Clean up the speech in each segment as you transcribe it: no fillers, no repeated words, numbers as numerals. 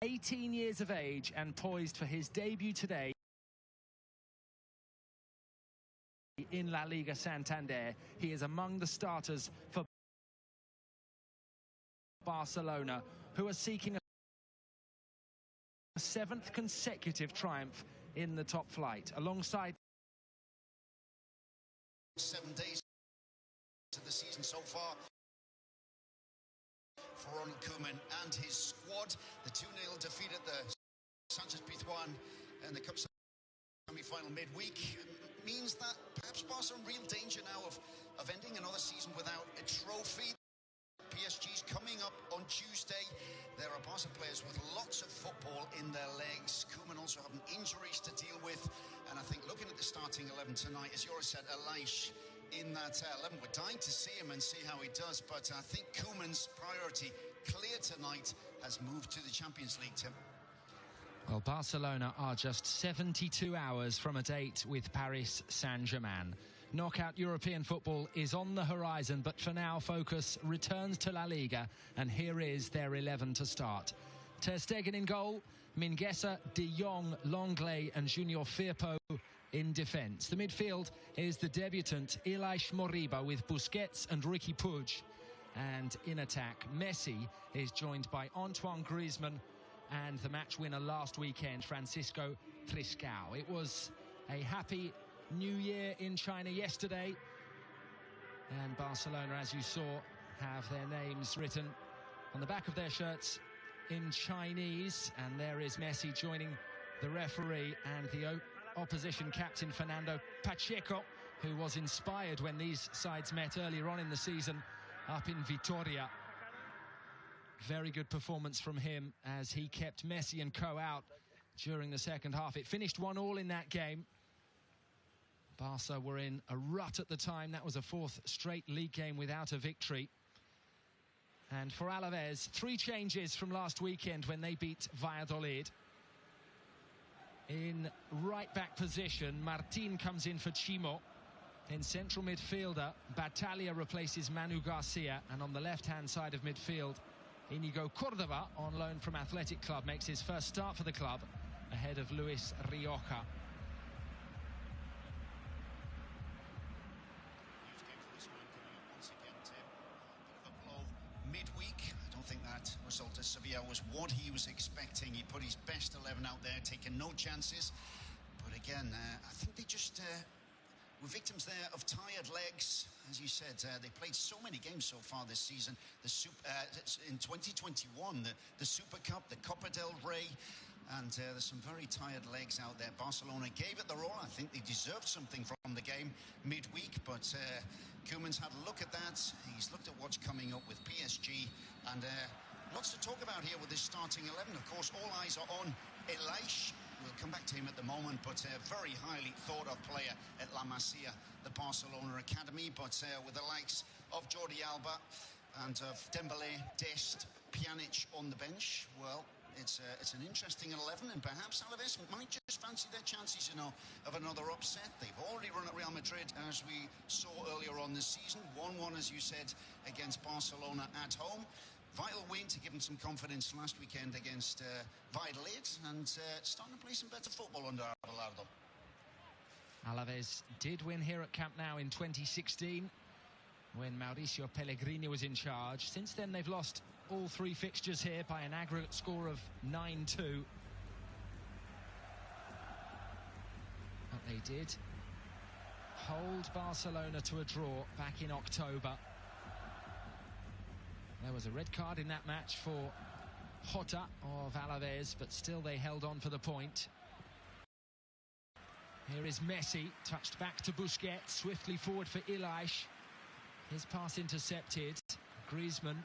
18 years of age and poised for his debut today in La Liga Santander. He is among the starters for Barcelona, who are seeking a 7th consecutive triumph in the top flight, alongside 7 days to the season so far for Ronald Koeman and his squad. The 2-0 defeat at the Sanchez Pizjuan and the Cup semi-final midweek means that perhaps Barca are in real danger now of ending another season without a trophy. PSG's coming up on Tuesday. There are Barca players with lots of football in their legs. Koeman also having injuries to deal with. And I think looking at the starting 11 tonight, as Joris said, Alaves in that 11. We're dying to see him and see how he does. But I think Koeman's priority, clear tonight, has moved to the Champions League, Tim. Well, Barcelona are just 72 hours from a date with Paris Saint-Germain. Knockout European football is on the horizon, but for now, focus returns to La Liga, and here is their 11 to start. Ter Stegen in goal, Mingueza, De Jong, Longley and Junior Firpo in defence. The midfield is the debutant Ilaix Moriba with Busquets and Riqui Puig. And in attack, Messi is joined by Antoine Griezmann and the match winner last weekend, Francisco Triscao. It was a happy New Year in China yesterday, and Barcelona, as you saw, have their names written on the back of their shirts in Chinese, and there is Messi joining the referee and the opposition captain Fernando Pacheco, who was inspired when these sides met earlier on in the season up in Vitoria. Very good performance from him as he kept Messi and co out during the second half. It finished 1-1 in that game. Barca were in a rut at the time. That was a 4th straight league game without a victory. And for Alaves, 3 changes from last weekend when they beat Valladolid. In right-back position, Martin comes in for Chimo. In central midfielder, Battaglia replaces Manu Garcia. And on the left-hand side of midfield, Inigo Cordova, on loan from Athletic Club, makes his first start for the club ahead of Luis Rioja. Midweek, I don't think that result at Sevilla was what he was expecting. He put his best 11 out there, taking no chances. But again, I think they just were victims there of tired legs. As you said, they played so many games so far this season. In 2021, the Super Cup, the Copa del Rey, and there's some very tired legs out there. Barcelona gave it their all. I think they deserved something from the game midweek, but Koeman's had a look at that. He's looked at what's coming up with PSG, and lots to talk about here with this starting 11. Of course, all eyes are on Ilaix. We'll come back to him at the moment, but a very highly thought of player at La Masia, the Barcelona Academy, but with the likes of Jordi Alba and of Dembélé, Dest, Pjanic on the bench. Well, it's an interesting 11, and perhaps Alaves might just fancy their chances, you know, of another upset. They've already run at Real Madrid, as we saw earlier on this season. 1-1, as you said, against Barcelona at home. Vital win to give them some confidence last weekend against Valladolid, and starting to play some better football under Abelardo. Alaves did win here at Camp Nou in 2016 when Mauricio Pellegrini was in charge. Since then, they've lost all 3 fixtures here by an aggregate score of 9-2. But they did hold Barcelona to a draw back in October. There was a red card in that match for Jota of Alaves, but still they held on for the point. Here is Messi, touched back to Busquets, swiftly forward for Ilaix. His pass intercepted. Griezmann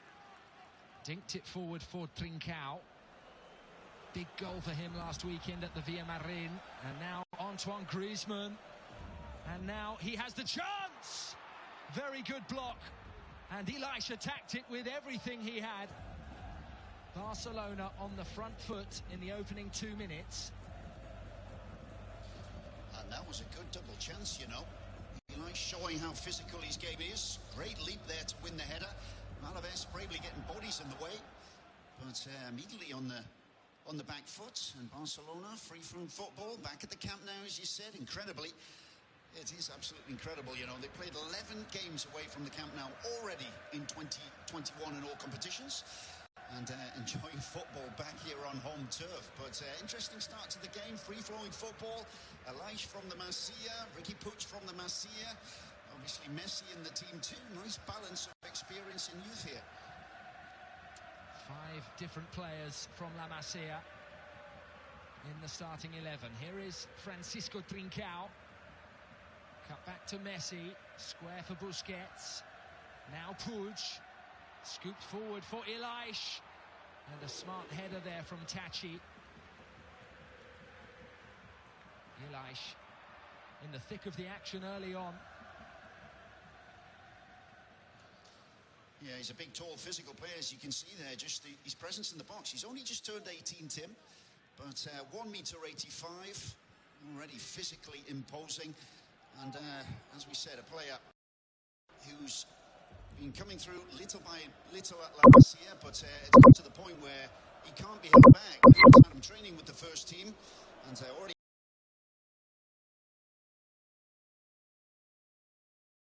dinked it forward for Trincao. Big goal for him last weekend at the Villamarín. And now Antoine Griezmann. And now he has the chance! Very good block. And Ilaix attacked it with everything he had. Barcelona on the front foot in the opening 2 minutes. And that was a good double chance, you know. Ilaix showing how physical his game is. Great leap there to win the header. Alaves bravely getting bodies in the way. But immediately on the on the back foot, and Barcelona free-flowing football back at the camp now, as you said. Incredibly, it is absolutely incredible. You know, they played 11 games away from the camp now already in 2021 in all competitions, and enjoying football back here on home turf. But interesting start to the game, free-flowing football. Alaves from the Masia, Ricky Puig from the Masia, obviously Messi in the team too. Nice balance of experience and youth here. 5 different players from La Masia in the starting 11. Here is Francisco Trincao. Cut back to Messi. Square for Busquets. Now Puig. Scooped forward for Ilaix. And a smart header there from Tachi. Ilaix in the thick of the action early on. Yeah, he's a big, tall, physical player, as you can see there. Just his presence in the box. He's only just turned 18, Tim, but 1.85 m, already physically imposing. And as we said, a player who's been coming through little by little at La Masia, but it's come to the point where he can't be held back. He's training with the first team, and already